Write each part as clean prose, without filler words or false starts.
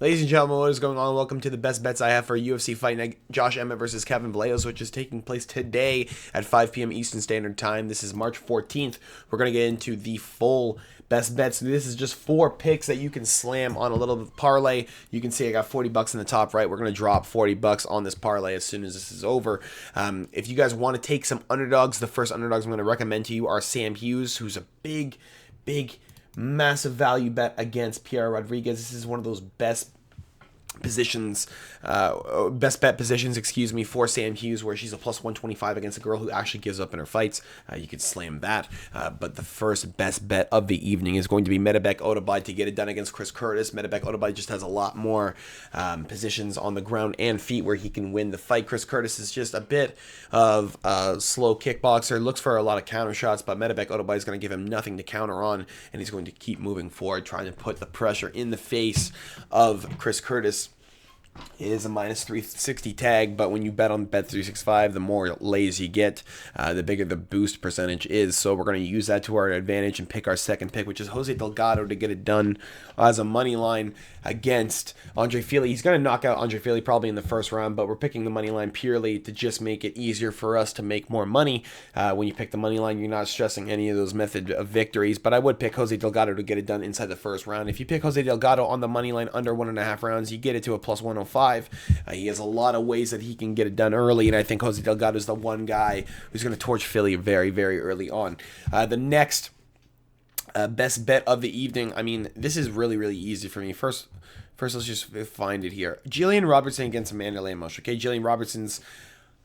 Ladies and gentlemen, what is going on? Welcome to the best bets I have for UFC Fight Night. Josh Emmett versus Kevin Vallejos, which is taking place today at 5 p.m. Eastern Standard Time. This is March 14th. We're going to get into the full best bets. This is just 4 picks that you can slam on a little parlay. You can see I got 40 bucks in the top right. We're going to drop 40 bucks on this parlay as soon as this is over. If you guys want to take some underdogs, the first underdogs I'm going to recommend to you are Sam Hughes, who's a big massive value bet against Pierre Rodriguez. This is one of those best bet positions, for Sam Hughes, where she's a plus 125 against a girl who actually gives up in her fights. You could slam that. But the first best bet of the evening is going to be Medebek Otabide to get it done against Chris Curtis. Medebek Otabide just has a lot more positions on the ground and feet where he can win the fight. Chris Curtis is just a bit of a slow kickboxer, looks for a lot of counter shots, but Medebek Otabide is going to give him nothing to counter on, and he's going to keep moving forward, trying to put the pressure in the face of Chris Curtis. It is a minus 360 tag, but when you bet on Bet365, the more lays you get, the bigger the boost percentage is. So we're going to use that to our advantage and pick our second pick, which is Jose Delgado to get it done as a money line against Andre Fili. He's going to knock out Andre Fili probably in the first round, but we're picking the money line purely to just make it easier for us to make more money. When you pick the money line, you're not stressing any of those method of victories, but I would pick Jose Delgado to get it done inside the first round. If you pick Jose Delgado on the money line under 1.5 rounds, you get it to a plus 105. He has a lot of ways that he can get it done early, and I think Jose Delgado is the one guy who's going to torch Philly very early on. The next best bet of the evening, I mean, this is really easy for me. First, let's just find it here. Jillian Robertson against Amanda Lemos. Okay, Jillian Robertson's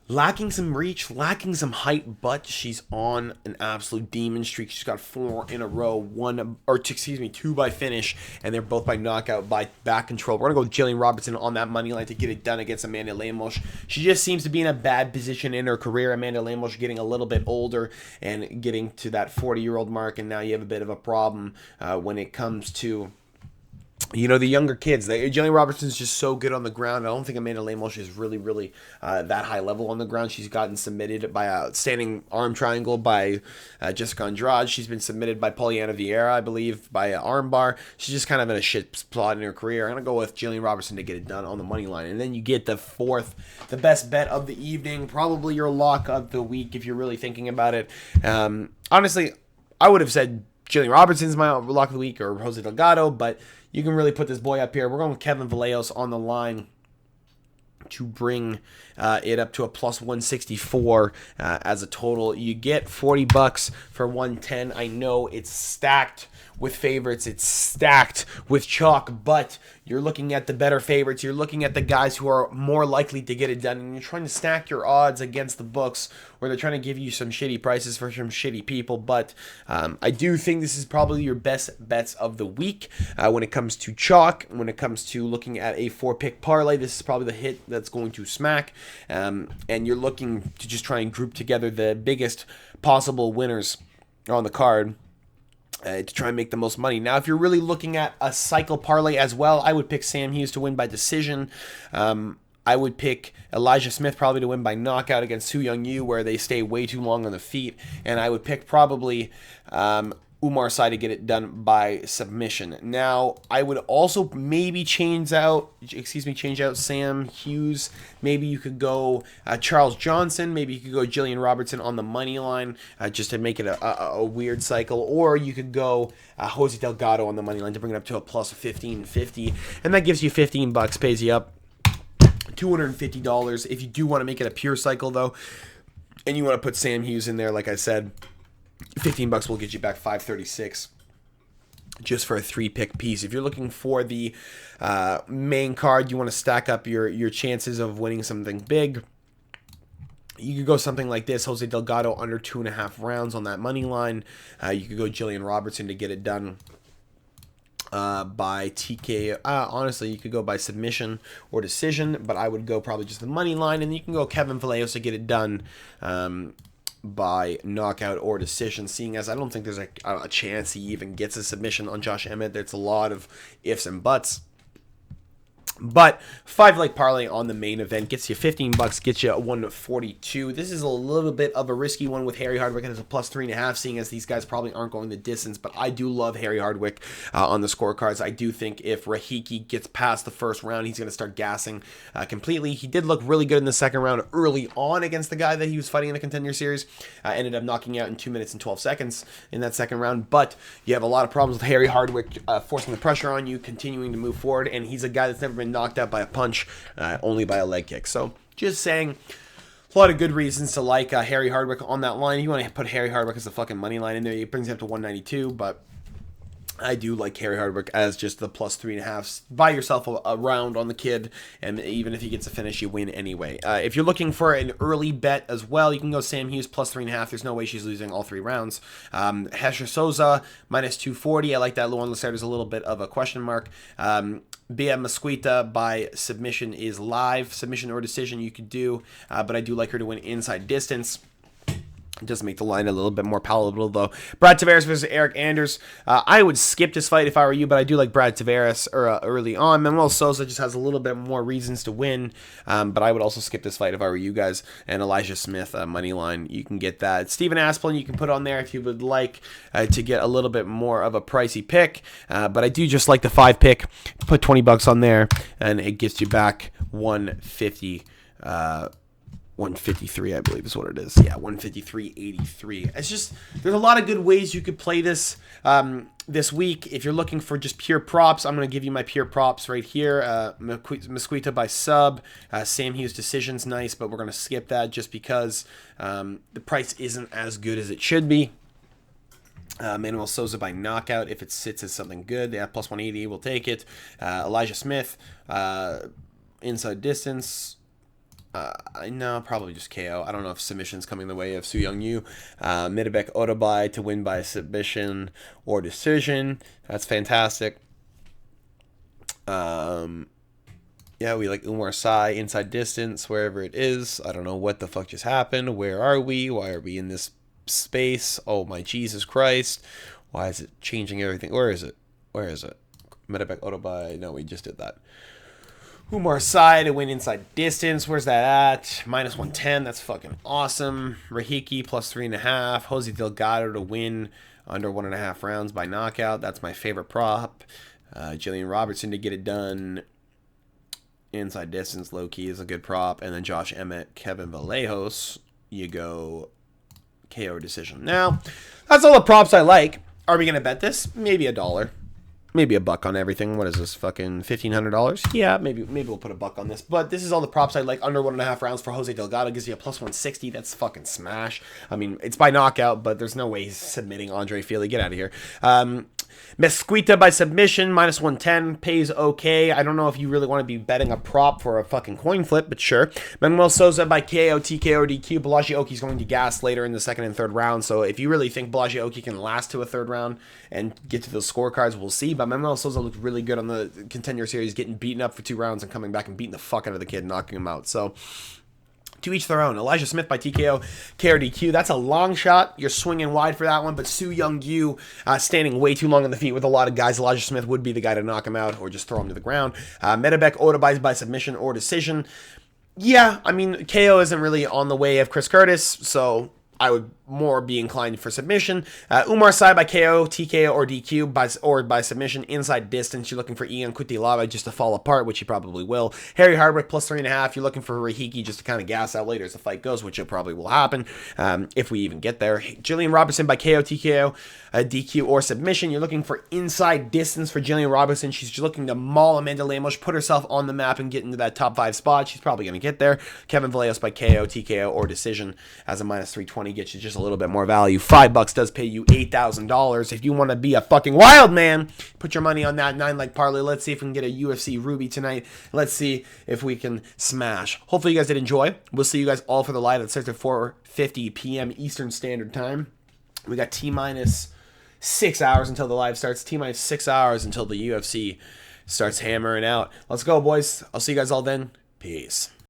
lacking some reach, lacking some height, but she's on an absolute demon streak. She's got 4 in a row, 2 by finish, and they're both by knockout, by back control. We're going to go with Jillian Robertson on that money line to get it done against Amanda Lemos. She just seems to be in a bad position in her career. Amanda Lemos getting a little bit older and getting to that 40-year-old mark, and now you have a bit of a problem when it comes to the younger kids. Jillian Robertson's just so good on the ground. I don't think Amanda Lemos is really that high level on the ground. She's gotten submitted by a standing arm triangle by Jessica Andrade. She's been submitted by Polyana Vieira, I believe, by an arm bar. She's just kind of in a shit spot in her career. I'm going to go with Jillian Robertson to get it done on the money line. And then you get the the best bet of the evening, probably your lock of the week if you're really thinking about it. Honestly, I would have said Jillian Robertson's my lock of the week or Jose Delgado, but you can really put this boy up here. We're going with Kevin Vallejos on the line to bring it up to a plus 164 as a total. You get 40 bucks for 110. I know it's stacked with favorites, it's stacked with chalk, but you're looking at the better favorites. You're looking at the guys who are more likely to get it done, and you're trying to stack your odds against the books, where they're trying to give you some shitty prices for some shitty people. But I do think this is probably your best bets of the week when it comes to chalk. When it comes to looking at a 4-pick parlay, this is probably the hit that's going to smack. And you're looking to just try and group together the biggest possible winners on the card to try and make the most money. Now, if you're really looking at a cycle parlay as well, I would pick Sam Hughes to win by decision. I would pick Elijah Smith probably to win by knockout against Su Young Yu, where they stay way too long on the feet. And I would pick probably Umar Sy to get it done by submission. Now, I would also maybe change out Sam Hughes. Maybe you could go Charles Johnson. Maybe you could go Jillian Robertson on the money line just to make it a weird cycle. Or you could go Jose Delgado on the money line to bring it up to a plus 1550. And that gives you 15 bucks, pays you up $250. If you do want to make it a pure cycle, though, and you want to put Sam Hughes in there, like I said, 15 bucks will get you back 536 just for a 3-pick piece. If you're looking for the main card, you want to stack up your chances of winning something big, you could go something like this: Jose Delgado under 2.5 rounds on that money line. You could go Jillian Robertson to get it done by TK. Honestly, you could go by submission or decision, but I would go probably just the money line, and you can go Kevin Vallejos to get it done by knockout or decision, seeing as I don't think there's a chance he even gets a submission on Josh Emmett. There's a lot of ifs and buts. But 5-leg parlay on the main event gets you 15 bucks, gets you 142. This is a little bit of a risky one with Harry Hardwick as a plus 3.5, seeing as these guys probably aren't going the distance. But I do love Harry Hardwick on the scorecards. I do think if Rahiki gets past the first round, he's going to start gassing completely. He did look really good in the second round early on against the guy that he was fighting in the Contender Series. Ended up knocking out in 2 minutes and 12 seconds in that second round. But you have a lot of problems with Harry Hardwick forcing the pressure on you, continuing to move forward, and he's a guy that's never been knocked out by a punch, only by a leg kick. So just saying, a lot of good reasons to like Harry Hardwick on that line. If you want to put Harry Hardwick as the fucking money line in there, it brings him up to 192, but I do like Harry Hardwick as just the plus 3.5. Buy yourself a round on the kid, and even if he gets a finish, you win anyway. If you're looking for an early bet as well, you can go Sam Hughes plus 3.5. There's no way she's losing all 3 rounds. Hesher Souza minus 240. I like that. Luan Lacerda is a little bit of a question mark. Bia Mesquita by submission is live. Submission or decision you could do, but I do like her to win inside distance. It does make the line a little bit more palatable, though. Brad Tavares versus Eric Anders. I would skip this fight if I were you, but I do like Brad Tavares early on. Manuel Souza just has a little bit more reasons to win, but I would also skip this fight if I were you guys. And Elijah Smith, money line, you can get that. Steven Asplin, you can put on there if you would like to get a little bit more of a pricey pick, but I do just like the 5 pick. Put 20 bucks on there, and it gets you back 150. 153, I believe is what it is. Yeah, 153.83. It's just, there's a lot of good ways you could play this this week. If you're looking for just pure props, I'm going to give you my pure props right here. Mesquita by sub. Sam Hughes decision's nice, but we're going to skip that just because the price isn't as good as it should be. Manuel Souza by knockout, if it sits as something good, yeah, plus 180, we'll take it. Elijah Smith, inside distance. No, probably just KO. I don't know if submission's coming the way of Su Young Yu. Midabek Otobai to win by submission or decision. That's fantastic. Yeah, we like Umar Sai, inside distance, wherever it is. I don't know what the fuck just happened. Where are we? Why are we in this space? Oh my Jesus Christ. Why is it changing everything? Where is it? Where is it? Midabek Otobai. No, we just did that. Umar Sai to win inside distance. Where's that at? Minus 110. That's fucking awesome. Rahiki plus 3.5. Jose Delgado to win under 1.5 rounds by knockout. That's my favorite prop. Jillian Robertson to get it done. Inside distance, low key is a good prop. And then Josh Emmett, Kevin Vallejos. You go KO decision. Now, that's all the props I like. Are we going to bet this? Maybe $1. Maybe $1 on everything. What is this? Fucking $1,500? Yeah, maybe we'll put $1 on this. But this is all the props I like. Under 1.5 rounds for Jose Delgado gives you a plus 160. That's fucking smash. I mean, it's by knockout, but there's no way he's submitting Andre Fili. Get out of here. Mesquita by submission, minus 110, pays okay. I don't know if you really want to be betting a prop for a fucking coin flip, but sure. Manuel Souza by KO, TKO, or DQ. Balaji Oki's going to gas later in the second and third round, so if you really think Balaji Oki can last to a third round and get to those scorecards, we'll see. But Manuel Souza looked really good on the Contender Series, getting beaten up for 2 rounds and coming back and beating the fuck out of the kid, knocking him out. So to each their own. Elijah Smith by TKO, KRDQ. That's a long shot. You're swinging wide for that one, but Su Young Yu standing way too long on the feet with a lot of guys. Elijah Smith would be the guy to knock him out or just throw him to the ground. Medabek Otobai by submission or decision. Yeah, I mean, KO isn't really on the way of Chris Curtis, so I would more be inclined for submission. Umar Sai by KO, TKO, or DQ by submission. Inside distance, you're looking for Ian Kutilava just to fall apart, which he probably will. Harry Hardwick plus 3.5. You're looking for Rahiki just to kind of gas out later as the fight goes, which it probably will happen if we even get there. Jillian Robertson by KO, TKO, DQ, or submission. You're looking for inside distance for Jillian Robertson. She's just looking to maul Amanda Lemos, put herself on the map, and get into that top 5 spot. She's probably going to get there. Kevin Vallejos by KO, TKO, or decision as a minus 320 gets you just a little bit more value. $5 does pay you $8,000. If you want to be a fucking wild man, put your money on that 9-leg parlay. Let's see if we can get a UFC Ruby tonight. Let's see if we can smash. Hopefully you guys did enjoy. We'll see you guys all for the live that starts at 4:50 p.m. Eastern Standard Time. We got T-minus 6 hours until the live starts. T-minus 6 hours until the UFC starts hammering out. Let's go, boys. I'll see you guys all then. Peace.